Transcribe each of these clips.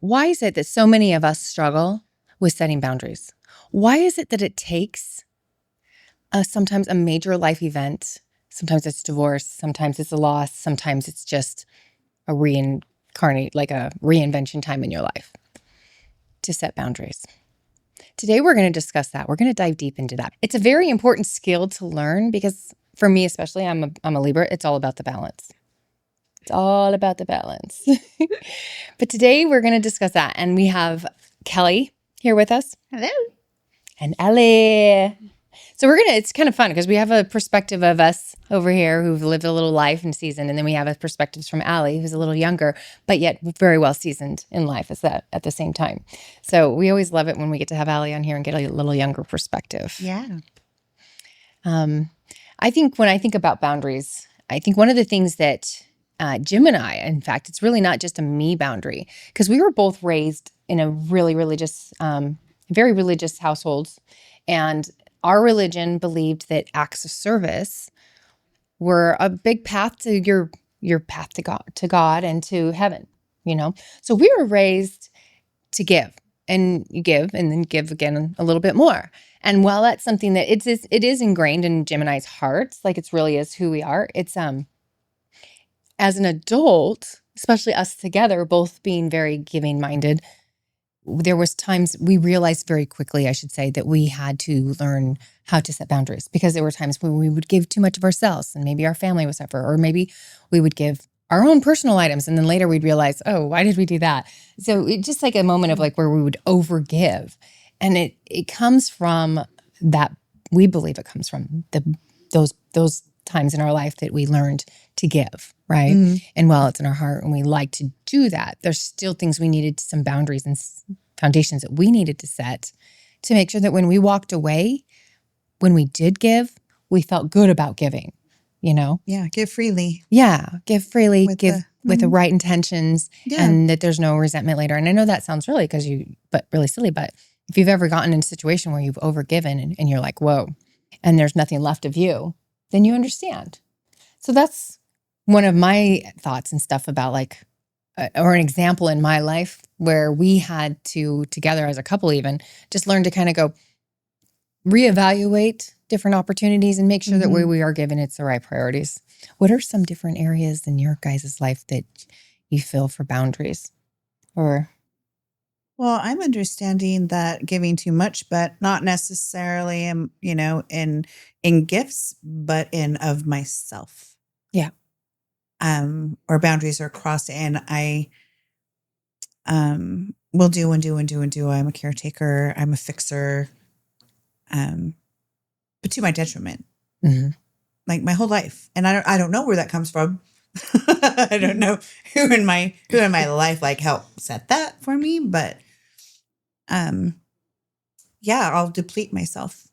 Why is it that so many of us struggle with setting boundaries? Why is it that it takes sometimes a major life event, sometimes it's divorce, sometimes it's a loss, sometimes it's just a reinvention time in your life to set boundaries? Today, we're going to discuss that. We're going to dive deep into that. It's a very important skill to learn because for me, especially, I'm a Libra. It's all about the balance. It's all about the balance. But today we're going to discuss that. And we have Kelly here with us. Hello. And Ellie. So it's kind of fun because we have a perspective of us over here who've lived a little life and seasoned. And then we have a perspectives from Allie, who's a little younger, but yet very well seasoned in life at the same time. So we always love it when we get to have Allie on here and get a little younger perspective. Yeah. I think when I think about boundaries, I think one of the things that Jim and I, in fact, it's really not just a me boundary because we were both raised in a really religious, very religious households. And our religion believed that acts of service were a big path to your path to God and to heaven, So we were raised to give, and you give and then give again a little bit more. And while that's something that it is ingrained in Jim and I's hearts, like it really is who we are, it's as an adult, especially us together, both being very giving-minded, there was times we realized very quickly, I should say, that we had to learn how to set boundaries because there were times when we would give too much of ourselves and maybe our family would suffer, or maybe we would give our own personal items and then later we'd realize, oh, why did we do that? So it's just like a moment of like where we would overgive. And it comes from that, we believe it comes from those times in our life that we learned to give, right? Mm-hmm. And while it's in our heart and we like to do that, there's still things we needed, some boundaries and foundations that we needed to set to make sure that when we walked away, when we did give, we felt good about giving, Yeah, give freely. Yeah, give freely, with the right intentions, Yeah. And that there's no resentment later. And I know that sounds really really silly, but if you've ever gotten in a situation where you've overgiven and you're like, whoa, and there's nothing left of you, then you understand. So that's one of my thoughts and stuff about or an example in my life where we had to, together as a couple even, just learn to kind of go reevaluate different opportunities and make sure that where we are given, it's the right priorities. What are some different areas in your guys' life that you feel for boundaries? Well, I'm understanding that giving too much, but not necessarily, in gifts, but in of myself. Yeah. Or boundaries are crossed, and I will do and do and do and do. I'm a caretaker. I'm a fixer. But to my detriment, like my whole life, and I don't know where that comes from. I don't know who in my life helped set that for me, but I'll deplete myself.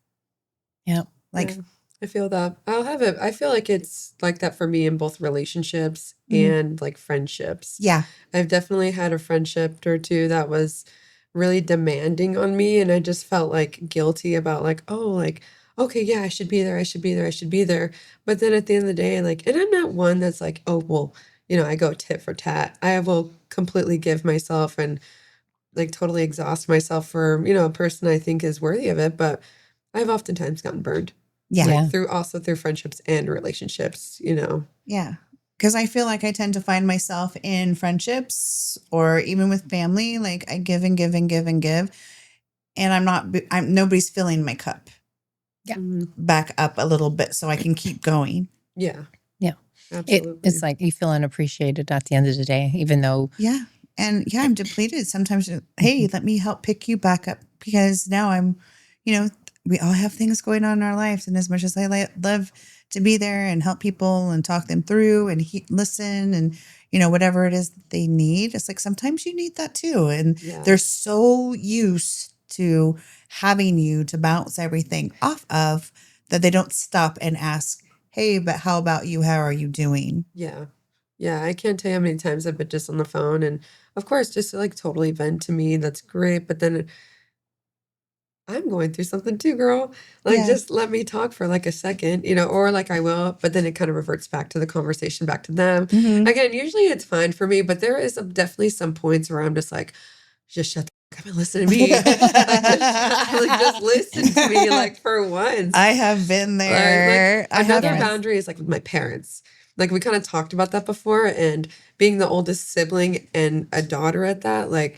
Yeah. I feel that. I feel like it's like that for me in both relationships and friendships. Yeah. I've definitely had a friendship or two that was really demanding on me, and I just felt guilty about okay, yeah, I should be there. But then at the end of the day, and I'm not one that's oh, well, I go tit for tat. I will completely give myself and totally exhaust myself for, a person I think is worthy of it. But I've oftentimes gotten burned. Yeah. Through friendships and relationships, Yeah. Because I feel like I tend to find myself in friendships or even with family, I give and give and give and give. And nobody's filling my cup. Yeah. Back up a little bit so I can keep going. Yeah. Yeah. Absolutely. It's like you feel unappreciated at the end of the day, even though. Yeah. And I'm depleted. Sometimes, hey, let me help pick you back up because now I'm, we all have things going on in our lives. And as much as I love to be there and help people and talk them through and listen and, whatever it is that they need, it's sometimes you need that too. And they're so used to having you to bounce everything off of that they don't stop and ask, hey, but how about you? How are you doing? Yeah. Yeah. I can't tell you how many times I've been just on the phone and of course, just to totally vent to me. That's great. But then I'm going through something too, girl. Just let me talk for a second, or I will, but then it kind of reverts back to the conversation, back to them. Again, usually it's fine for me, but there is definitely some points where I'm just just shut the fuck up and listen to me. Just listen to me, like, for once. I have been there. Another boundary is like with my parents. Like, we kind of talked about that before, and being the oldest sibling and a daughter at that, like,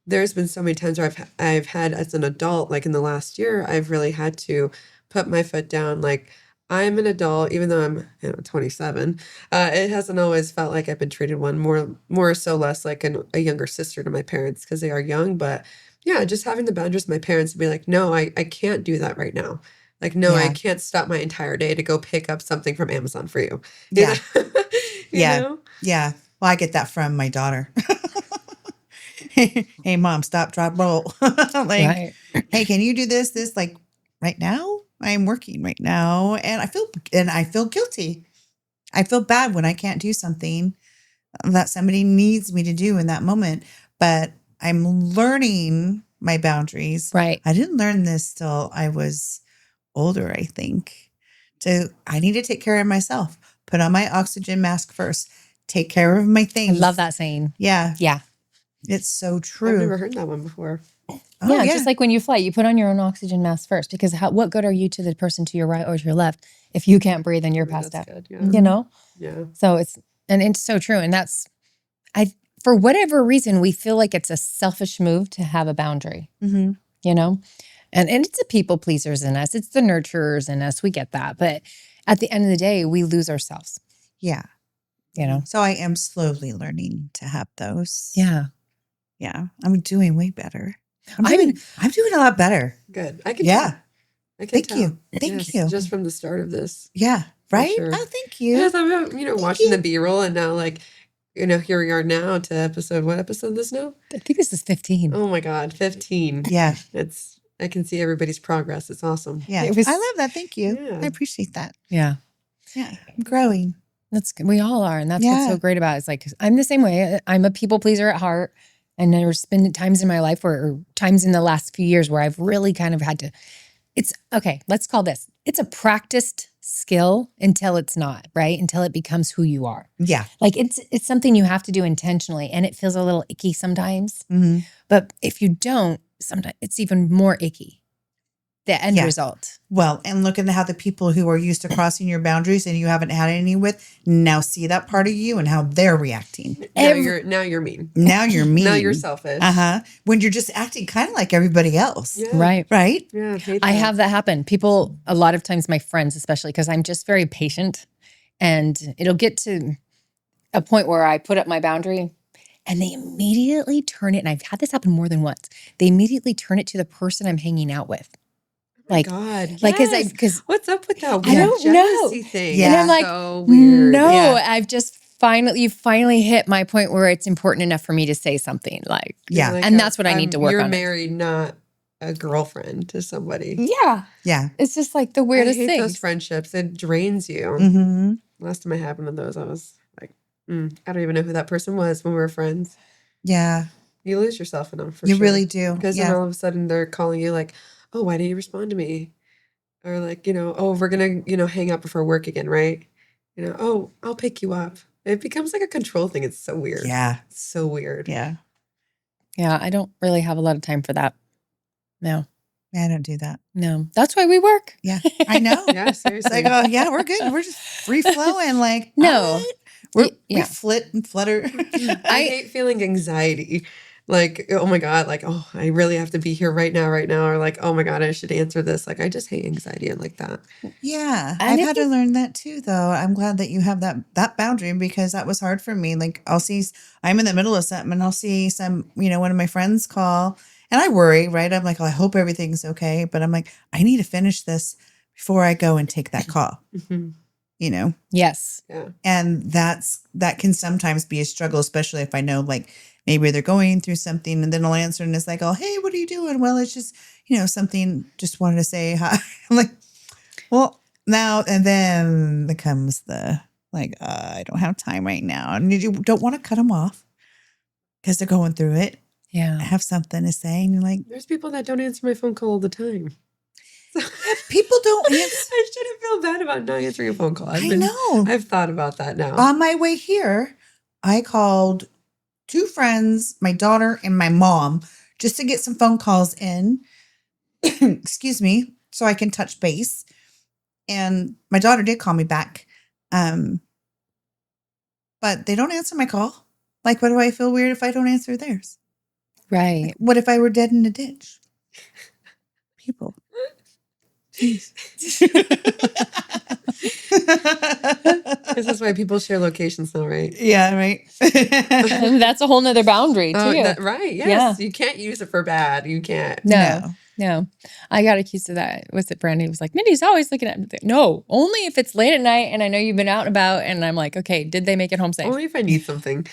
there's been so many times where I've had, as an adult, like in the last year, I've really had to put my foot down. Like, I'm an adult, even though I'm 27. It hasn't always felt like I've been treated more so less like a younger sister to my parents because they are young. But yeah, just having the boundaries with my parents to be like, no, I can't do that right now. Like, no, I can't stop my entire day to go pick up something from Amazon for you. Yeah. You know? Yeah. Well, I get that from my daughter. Hey, mom, stop, drop, roll. Like, hey, can you do this like right now? I'm working right now, and I feel guilty. I feel bad when I can't do something that somebody needs me to do in that moment. But I'm learning my boundaries. Right. I didn't learn this till I was older, I think. I need to take care of myself. Put on my oxygen mask first. Take care of my I things. love that saying. Yeah. Yeah. It's so true. I've never heard that one before. Oh, yeah, just like when you fly, you put on your own oxygen mask first, because what good are you to the person to your right or to your left if you can't breathe and you're passed out? Good, You know? Yeah. So it's so true. And for whatever reason, we feel like it's a selfish move to have a boundary, Mm-hmm. you know? And it's the people pleasers in us. It's the nurturers in us. We get that. But at the end of the day, we lose ourselves, Yeah. you know? So I am slowly learning to have those. Yeah. Yeah. I'm doing way better. I'm doing a lot better. Good. I can Yeah. tell. I can Thank tell. you. Thank Yes, you. Just from the start of this. Yeah. Right? sure. Oh, thank you. Yes, I'm watching you. the B-roll, and now, like, here we are now to what episode is this now? I think this is 15. Oh my God, 15. Yeah. I can see everybody's progress. It's awesome. Yeah. It was- I love that. Thank you. Yeah. I appreciate that. Yeah. Yeah. I'm growing. That's good. We all are. And that's what's Yeah. so great about it. It's like, I'm the same way. I'm a people pleaser at heart. And there's been times in my life or times in the last few years where I've really kind of had to, let's call this, it's a practiced skill until it's not, right? Until it becomes who you are. Yeah. Like it's something you have to do intentionally, and it feels a little icky sometimes. Mm-hmm. But if you don't, sometimes it's even more icky. The end result. Well, and look at how the people who are used to crossing your boundaries and you haven't had any with now see that part of you and how they're reacting. Now you're mean. Now you're mean. Now you're selfish. When you're just acting kind of like everybody else. Yeah. Right. Right? Yeah. I have that happen. People, a lot of times, my friends, especially, because I'm just very patient, and it'll get to a point where I put up my boundary and they immediately turn it. And I've had this happen more than once. They immediately turn it to the person I'm hanging out with. Like, God, like, yes. because What's up with that I weird don't jealousy know. thing? Yeah. And I'm like, so weird. no, Yeah. I've just you finally hit my point where it's important enough for me to say something. Like, Yeah. Like, and that's what I need to work You're on. married, not a girlfriend to somebody. Yeah. Yeah. It's just like the weirdest I hate thing. those friendships. It drains you. Mm-hmm. Last time I had one of those, I was like, I don't even know who that person was when we were friends. Yeah. You lose yourself in them for You sure. really do. Because then all of a sudden they're calling you like, oh, why didn't you respond to me? Or like, oh, we're going to, hang out before work again, right? Oh, I'll pick you up. It becomes like a control thing. It's so weird. Yeah. It's so weird. Yeah. Yeah, I don't really have a lot of time for that. No. I don't do that. No. That's why we work. Yeah. I know. Yeah, It's seriously. like, oh, yeah, we're good. We're just free flowing. Like, No. all right. We Yeah. flit and flutter. I hate feeling anxiety. Like, oh my God, like, oh, I really have to be here right now. Or like, oh my God, I should answer this. Like, I just hate anxiety and like that. Yeah. And I've if had to learn that too, though. I'm glad that you have that boundary because that was hard for me. Like I'm in the middle of something and I'll see one of my friends call and I worry, right? I'm like, oh, I hope everything's okay. But I'm like, I need to finish this before I go and take that call, Yes. Yeah. And that can sometimes be a struggle, especially if I know like maybe they're going through something and then I'll answer and it's like, oh, hey, what are you doing? Well, it's just, something, just wanted to say hi. I'm like, well, now, and then comes the like, I don't have time right now. And you don't want to cut them off because they're going through it. I Yeah. have something to say. And you're like, There's people that don't answer my phone call all the time. people don't answer. I shouldn't feel bad about not answering a phone call. I know. I've thought about that now. On my way here, I called 2 friends, my daughter, and my mom just to get some phone calls in. Excuse me, so I can touch base. And my daughter did call me back. But they don't answer my call. Like, what do I feel weird if I don't answer theirs? Right. What if I were dead in a ditch? People. Jeez. This is why people share locations now, right? Yeah, right. And that's a whole nother boundary too. Right. Yes. Yeah. You can't use it for bad. You can't. No. I got accused of that. Was it Brandy was like, Mindy's always looking at me. No, only if it's late at night and I know you've been out and about and I'm like, okay, did they make it home safe? Only if I need something.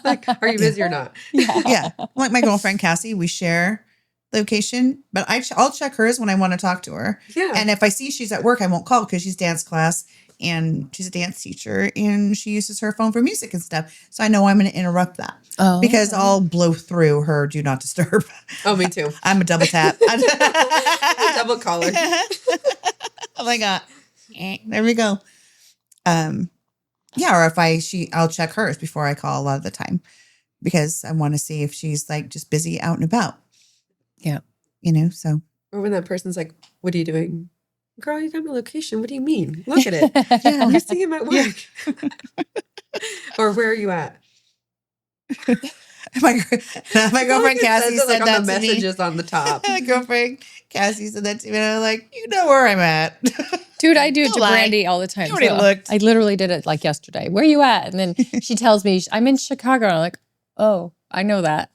Like, are you busy or not? Yeah. Like my girlfriend, Cassie, we share location, but I'll check hers when I want to talk to her. Yeah. And if I see she's at work, I won't call because she's dance class and she's a dance teacher and she uses her phone for music and stuff. So I know I'm going to interrupt that because I'll blow through her do not disturb. Oh, me too. I'm a double tap. Double collar. Oh my God. There we go. Yeah. Or if I'll check hers before I call a lot of the time because I want to see if she's like just busy out and about. Yeah. So. Or when that person's like, what are you doing? Girl, you got my location. What do you mean? Look at it. Yeah. I'm seeing him at work. Or where are you at? My girlfriend Cassie said on that the to me. messages on the top. My girlfriend Cassie said that to me. And I was like, you know where I'm at. Dude, I do it Don't to lie. Brandy all the time. You already looked. I literally did it like yesterday. Where you at? And then she tells me, I'm in Chicago. And I'm like, oh, I know that.